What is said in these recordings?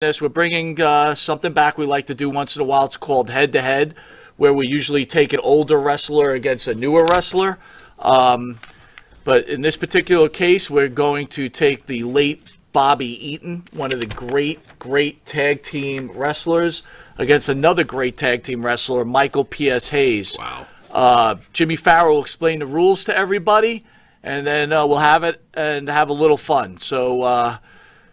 this. We're bringing something back we like to do once in a while. It's called head-to-head, where we usually take an older wrestler against a newer wrestler. But in this particular case, we're going to take the late Bobby Eaton, one of the great tag team wrestlers, against another great tag team wrestler, Michael P.S. Hayes. Wow. Jimmy Farrow will explain the rules to everybody, and then we'll have it and have a little fun. So,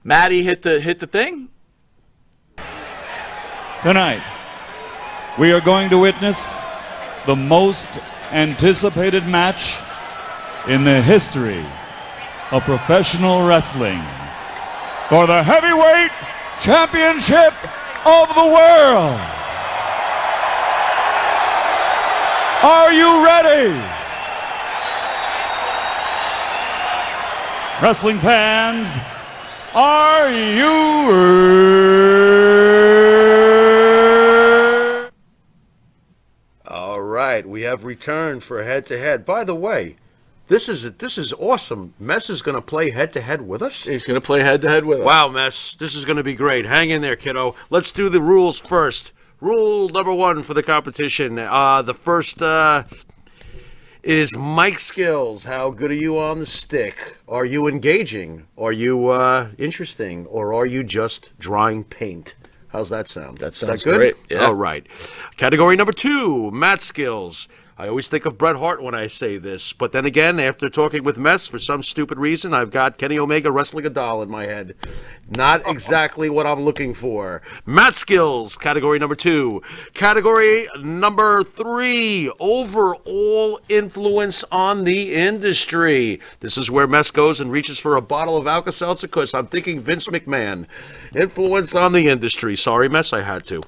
Maddie, hit the thing. Tonight, we are going to witness the most anticipated match in the history of professional wrestling for the heavyweight championship of the world. Are you ready? Wrestling fans, are you ready? All right, we have returned for head-to-head. By the way, this is awesome. Mess is going to play head-to-head with us? He's going to play head-to-head with us. Wow, Mess, this is going to be great. Hang in there, kiddo. Let's do the rules first. Rule number one for the competition. The first is mic skills. How good are you on the stick? Are you engaging? Are you interesting? Or are you just drawing paint? How's that sound? That sounds good? great. Yeah. All right. Category number two, mat skills. I always think of Bret Hart when I say this, but then again, after talking with Mess, for some stupid reason, I've got Kenny Omega wrestling a doll in my head. Not exactly what I'm looking for. Mat skills, category number two. Category number three, overall influence on the industry. This is where Mess goes and reaches for a bottle of Alka-Seltzer because I'm thinking Vince McMahon. Influence on the industry. Sorry, Mess, I had to.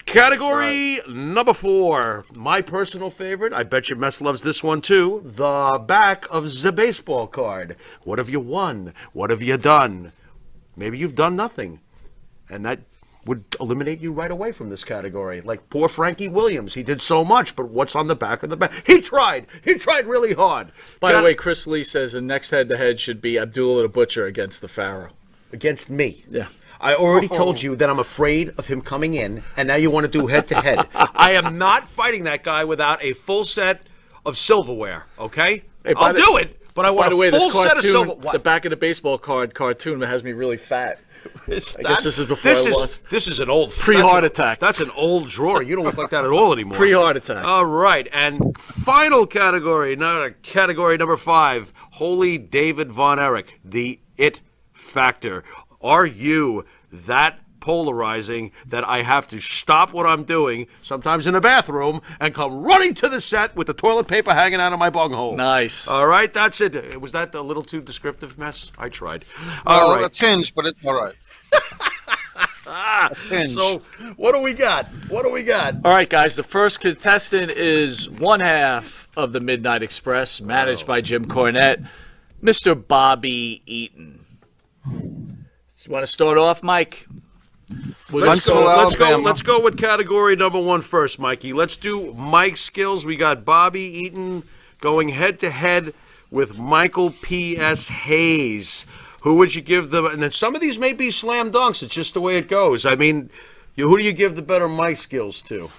Category number four, my personal favorite. I bet your Mess loves this one too. The back of the baseball card. What have you won? What have you done? Maybe you've done nothing. And that would eliminate you right away from this category. Like poor Frankie Williams. He did so much, but what's on the back of the back? He tried. He tried really hard. By the way, Chris Lee says the next head-to-head should be Abdullah the Butcher against the Pharaoh. Against me. Yeah. I already told you that I'm afraid of him coming in, and now you want to do head-to-head. I am not fighting that guy without a full set of silverware, okay? Hey, I'll do it, but I want a full set of silverware. The back of the baseball card cartoon that has me really fat. I guess this is before I lost. This is an old... Pre-heart attack. That's an old drawer. You don't look like that at all anymore. Pre-heart attack. All right, and final category, category number five, Holy David Von Erich, the It Factor. Are you that polarizing that I have to stop what I'm doing, sometimes in the bathroom, and come running to the set with the toilet paper hanging out of my bunghole? Nice. All right, that's it. Was that a little too descriptive, Mess? I tried. All right. A tinge, but it's all right. So, what do we got? All right, guys, the first contestant is one half of the Midnight Express, managed by Jim Cornette, Mr. Bobby Eaton. You want to start off, Mike? Let's go with category number one first, Mikey. Let's do Mike skills. We got Bobby Eaton going head-to-head with Michael P.S. Hayes. Who would you give them? And then some of these may be slam dunks. It's just the way it goes. I mean, who do you give the better Mike skills to?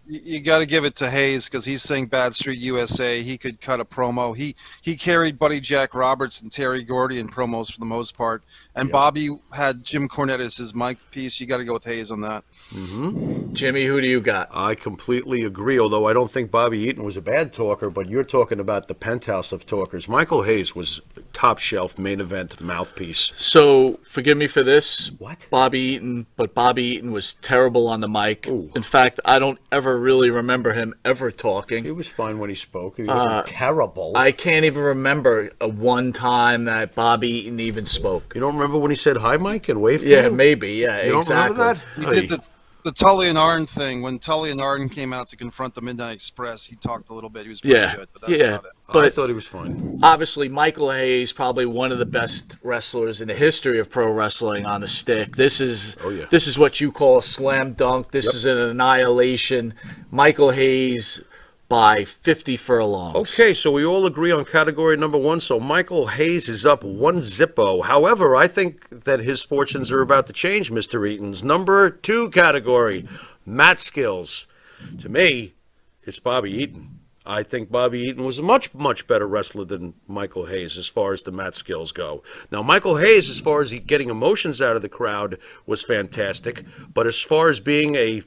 You got to give it to Hayes because he's saying Bad Street USA. He could cut a promo. He carried Buddy Jack Roberts and Terry Gordy in promos for the most part. And Bobby had Jim Cornette as his mic piece. You got to go with Hayes on that. Mm-hmm. Jimmy, who do you got? I completely agree, although I don't think Bobby Eaton was a bad talker, but you're talking about the penthouse of talkers. Michael Hayes was top shelf main event mouthpiece. So, forgive me for this. What? Bobby Eaton was terrible on the mic. Ooh. In fact, I don't ever really remember him ever talking. He was fine when he spoke. He wasn't terrible. I can't even remember a one time that Bobby Eaton even spoke. You don't remember when he said hi, Mike, and waved to Yeah, you? maybe. Yeah, You don't exactly. remember that? He did the Tully and Arn thing. When Tully and Arn came out to confront the Midnight Express, he talked a little bit. He was pretty good, but that's about it. But I thought he was fine. Obviously, Michael Hayes, probably one of the best wrestlers in the history of pro wrestling on the stick. This is what you call a slam dunk. This is an annihilation. Michael Hayes by 50 furlongs. Okay, so we all agree on category number 1. So Michael Hayes is up 1 zippo. However, I think that his fortunes are about to change, Mr. Eaton's. Number 2 category, mat skills. To me, it's Bobby Eaton. I think Bobby Eaton was a much, much better wrestler than Michael Hayes as far as the mat skills go. Now, Michael Hayes, as far as getting emotions out of the crowd, was fantastic. But as far as being a,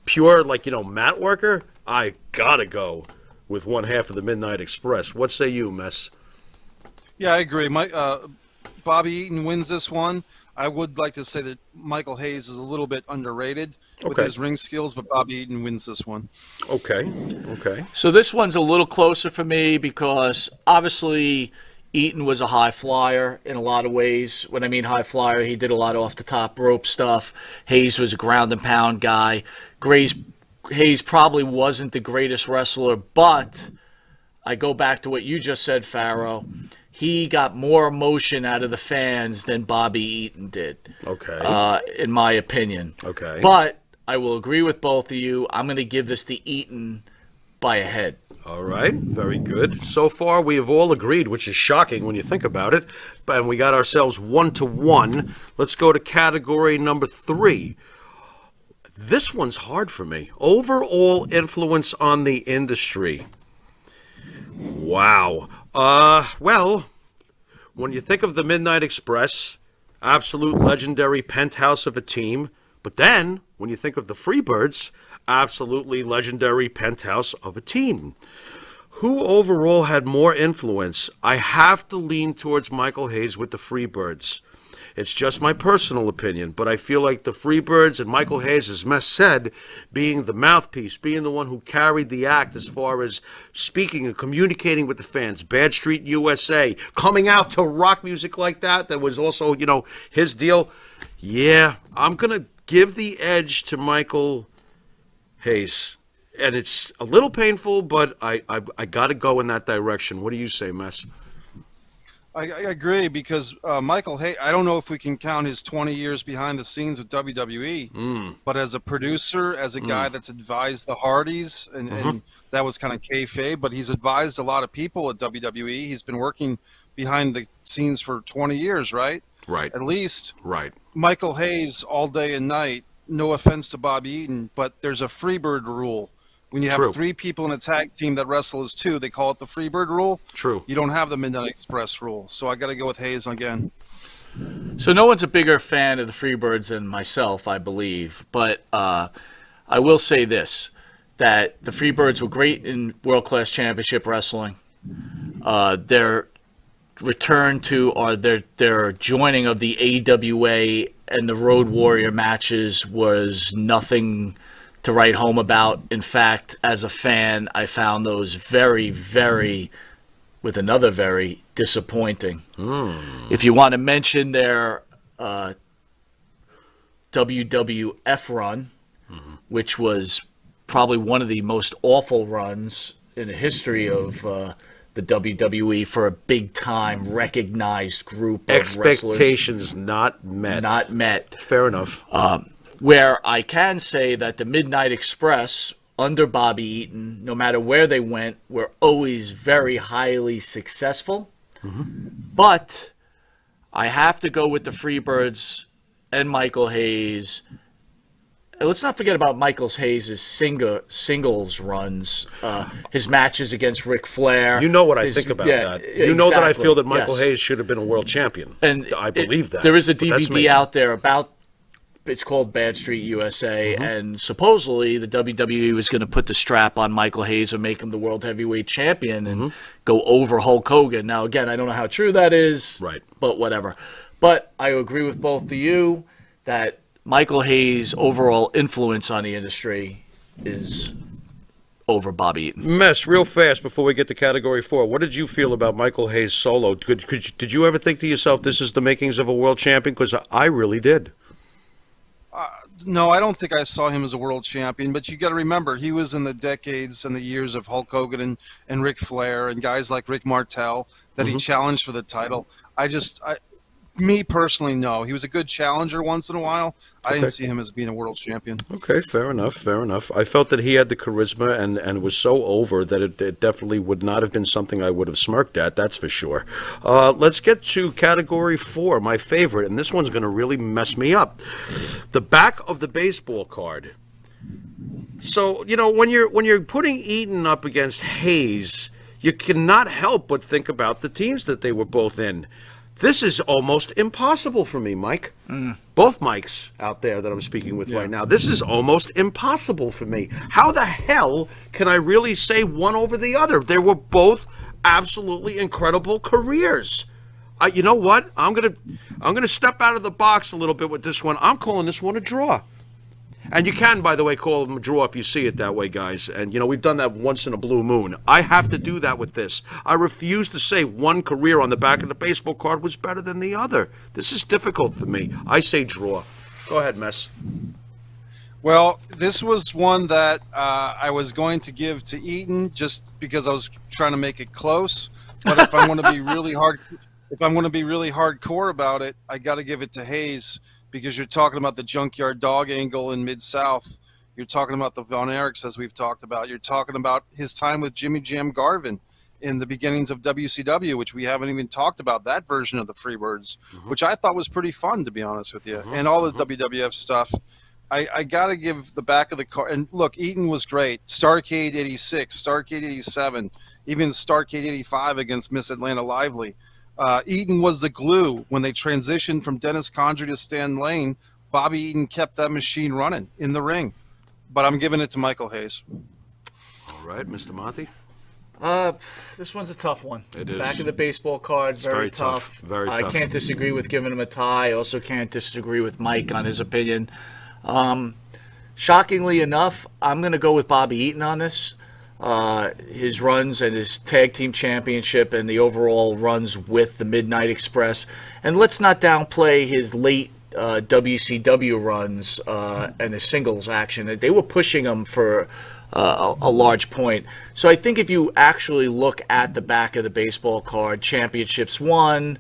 pure, mat worker, I gotta go with one half of the Midnight Express. What say you, Mess? Yeah, I agree. Bobby Eaton wins this one. I would like to say that Michael Hayes is a little bit underrated with his ring skills, but Bobby Eaton wins this one. Okay. So this one's a little closer for me because obviously Eaton was a high flyer in a lot of ways. When I mean high flyer, he did a lot of off the top rope stuff. Hayes was a ground and pound guy. Hayes probably wasn't the greatest wrestler, but I go back to what you just said, Pharaoh. He got more emotion out of the fans than Bobby Eaton did. Okay. In my opinion. Okay. But I will agree with both of you. I'm going to give this to Eaton by a head. All right, very good. So far, we have all agreed, which is shocking when you think about it. And we got ourselves 1-1. Let's go to category number 3. This one's hard for me. Overall influence on the industry. Wow. Well, when you think of the Midnight Express, absolute legendary penthouse of a team. But then, when you think of the Freebirds, absolutely legendary penthouse of a team. Who overall had more influence? I have to lean towards Michael Hayes with the Freebirds. It's just my personal opinion, but I feel like the Freebirds and Michael Hayes, as Mess said, being the mouthpiece, being the one who carried the act as far as speaking and communicating with the fans. Bad Street USA, coming out to rock music like that was also, his deal. Yeah, I'm going to give the edge to Michael Hayes. And it's a little painful, but I got to go in that direction. What do you say, Mess? I agree because Michael Hayes, I don't know if we can count his 20 years behind the scenes with WWE, but as a producer, as a guy that's advised the Hardys, and that was kind of kayfabe, but he's advised a lot of people at WWE. He's been working behind the scenes for 20 years, right? Right. At least. Right. Michael Hayes all day and night, no offense to Bobby Eaton, but there's a Freebird rule. When you have True. 3 people in a tag team that wrestle as 2, they call it the Freebird rule. True. You don't have the Midnight Express rule. So I got to go with Hayes again. So no one's a bigger fan of the Freebirds than myself, I believe. But I will say this, that the Freebirds were great in World Class Championship Wrestling. Their return to, or their joining of the AWA and the Road Warrior matches was nothing to write home about. In fact, as a fan, I found those very, very, with another very, disappointing. If you want to mention their WWF run, which was probably one of the most awful runs in the history of the WWE for a big-time recognized group of Expectations wrestlers. not met. Not met. Fair enough. Where I can say that the Midnight Express, under Bobby Eaton, no matter where they went, were always very highly successful. But I have to go with the Freebirds and Michael Hayes. And let's not forget about Michael Hayes' singles runs, his matches against Ric Flair. You know what I think about that. You know that I feel that Michael Hayes should have been a world champion. And I believe that. There is a But that's me. DVD out there about, it's called Bad Street USA, and supposedly the WWE was going to put the strap on Michael Hayes and make him the world heavyweight champion and go over Hulk Hogan. Now, again, I don't know how true that is, Right. but whatever. But I agree with both of you that Michael Hayes' overall influence on the industry is over Bobby Eaton. Mess, real fast before we get to category 4. What did you feel about Michael Hayes' solo? Did you ever think to yourself, this is the makings of a world champion? Because I really did. No, I don't think I saw him as a world champion, but you got to remember, he was in the decades and the years of Hulk Hogan and Ric Flair and guys like Rick Martel that he challenged for the title. Me personally, no. He was a good challenger once in a while. I didn't see him as being a world champion. Okay, fair enough, fair enough. I felt that he had the charisma and was so over that it definitely would not have been something I would have smirked at, that's for sure. Let's get to category 4, my favorite, and this one's going to really mess me up. The back of the baseball card. So, you know, when you're putting Eaton up against Hayes, you cannot help but think about the teams that they were both in. This is almost impossible for me, Mike. Both Mikes out there that I'm speaking with right now. This is almost impossible for me. How the hell can I really say one over the other? They were both absolutely incredible careers. You know what? I'm gonna step out of the box a little bit with this one. I'm calling this one a draw. And you can, by the way, call them a draw if you see it that way, guys. And, you know, we've done that once in a blue moon. I have to do that with this. I refuse to say one career on the back of the baseball card was better than the other. This is difficult for me. I say draw. Go ahead, Mess. Well, this was one that I was going to give to Eaton just because I was trying to make it close. But if I want to be really hardcore about it, I got to give it to Hayes. Because you're talking about the junkyard dog angle in Mid-South. You're talking about the Von Erichs, as we've talked about. You're talking about his time with Jimmy Jam Garvin in the beginnings of WCW, which we haven't even talked about, that version of the Freebirds, which I thought was pretty fun, to be honest with you. And all the WWF stuff. I got to give the back of the card. And look, Eaton was great. Starrcade 86, Starrcade 87, even Starrcade 85 against Miss Atlanta Lively. Eaton was the glue. When they transitioned from Dennis Condrey to Stan Lane, Bobby Eaton kept that machine running in the ring. But I'm giving it to Michael Hayes. All right, Mr. Monty. This one's a tough one. It is. Back of the baseball card, very tough. Very I tough. can't disagree with giving him a tie. I also can't disagree with Mike on his opinion. Shockingly enough, I'm going to go with Bobby Eaton on this. His runs and his tag team championship and the overall runs with the Midnight Express. And let's not downplay his late WCW runs and his singles action. They were pushing him for a large point. So I think if you actually look at the back of the baseball card, championships won,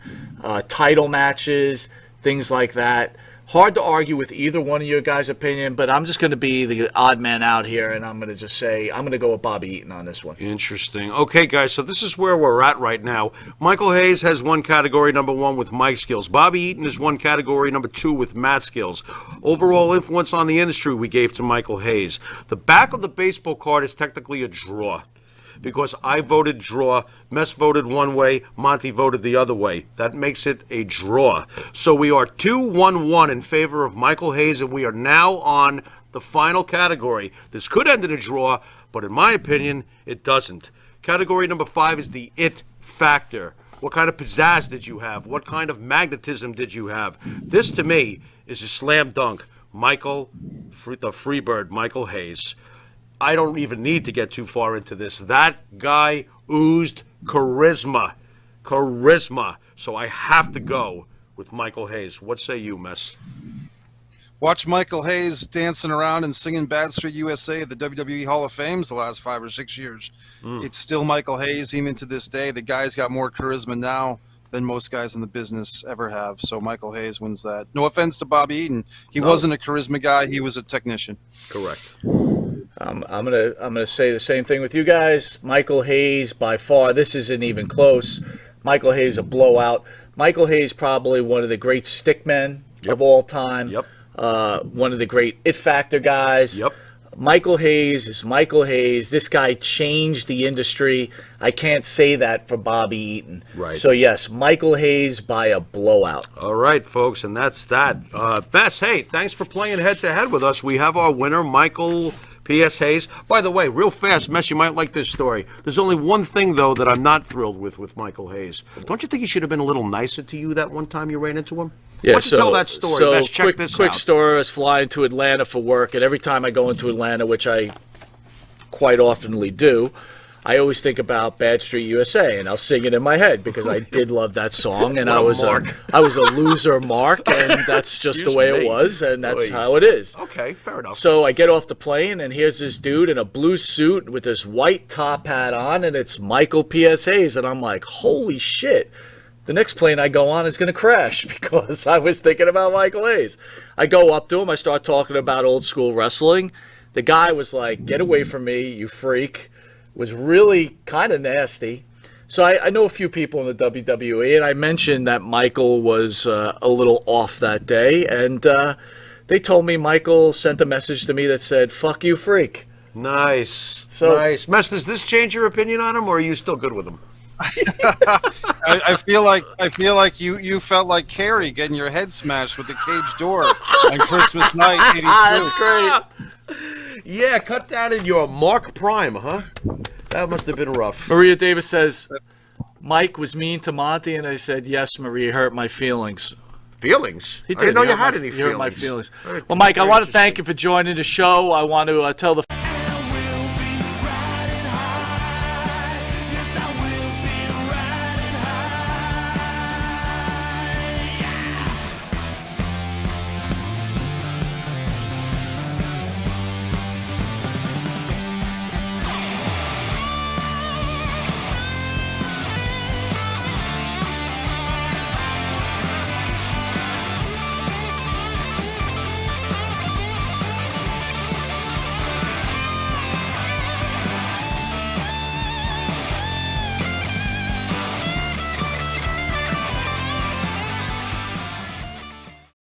title matches, things like that, hard to argue with either one of your guys' opinion, but I'm just going to be the odd man out here, and I'm going to just say I'm going to go with Bobby Eaton on this one. Interesting. Okay, guys, so this is where we're at right now. Michael Hayes has won category number 1 with Mike Skills. Bobby Eaton has won category number 2 with Matt Skills. Overall influence on the industry we gave to Michael Hayes. The back of the baseball card is technically a draw, because I voted draw, Mess voted one way, Monty voted the other way. That makes it a draw. So we are 2-1-1 in favor of Michael Hayes, and we are now on the final category. This could end in a draw, but in my opinion, it doesn't. Category number 5 is the it factor. What kind of pizzazz did you have? What kind of magnetism did you have? This, to me, is a slam dunk. Michael, the Freebird, Michael Hayes. I don't even need to get too far into this. That guy oozed charisma. Charisma. So I have to go with Michael Hayes. What say you, Mess? Watch Michael Hayes dancing around and singing Bad Street USA at the WWE Hall of Fames the last 5 or 6 years. It's still Michael Hayes even to this day. The guy's got more charisma now than most guys in the business ever have. So Michael Hayes wins that. No offense to Bobby Eaton. He wasn't a charisma guy. He was a technician. Correct. I'm gonna say the same thing with you guys. Michael Hayes, by far, this isn't even close. Michael Hayes, a blowout. Michael Hayes, probably one of the great stickmen of all time. Yep. One of the great it factor guys. Yep. Michael Hayes is Michael Hayes. This guy changed the industry. I can't say that for Bobby Eaton. Right. So, yes, Michael Hayes by a blowout. All right, folks, and that's that. Bess, hey, thanks for playing head-to-head with us. We have our winner, Michael P.S. Hayes. By the way, real fast, Mess, you might like this story. There's only one thing, though, that I'm not thrilled with Michael Hayes. Don't you think he should have been a little nicer to you that one time you ran into him? Yeah, Why don't you tell that story? So Mess, check this quick out. story. I was flying to Atlanta for work, and every time I go into Atlanta, which I quite oftenly do, I always think about Bad Street USA, and I'll sing it in my head because I did love that song, and I was a loser, Mark, and that's just the way it was, and that's how it is. Okay, fair enough. So I get off the plane, and here's this dude in a blue suit with this white top hat on, and it's Michael P.S. Hayes, and I'm like, holy shit. the next plane I go on is going to crash because I was thinking about Michael Hayes. I go up to him. I start talking about old school wrestling. The guy was like, "Get away from me, you freak." Was really kind of nasty. So I know a few people in the WWE, and I mentioned that Michael was a little off that day, and they told me Michael sent a message to me that said, "Fuck you, freak." Nice. So- nice. Mess, does this change your opinion on him, or are you still good with him? I feel like you felt like Carrie getting your head smashed with the cage door on Christmas night '82. That's great. Yeah, cut that in your Mark Prime, huh? That must have been rough. Maria Davis says, Mike was mean to Monty, and I said, yes, Maria, hurt my feelings. Feelings? He did. I didn't know He you hurt had my- any he feelings. hurt my feelings. Very- Well, Mike, I very want to interesting. thank you for joining the show. I want to tell the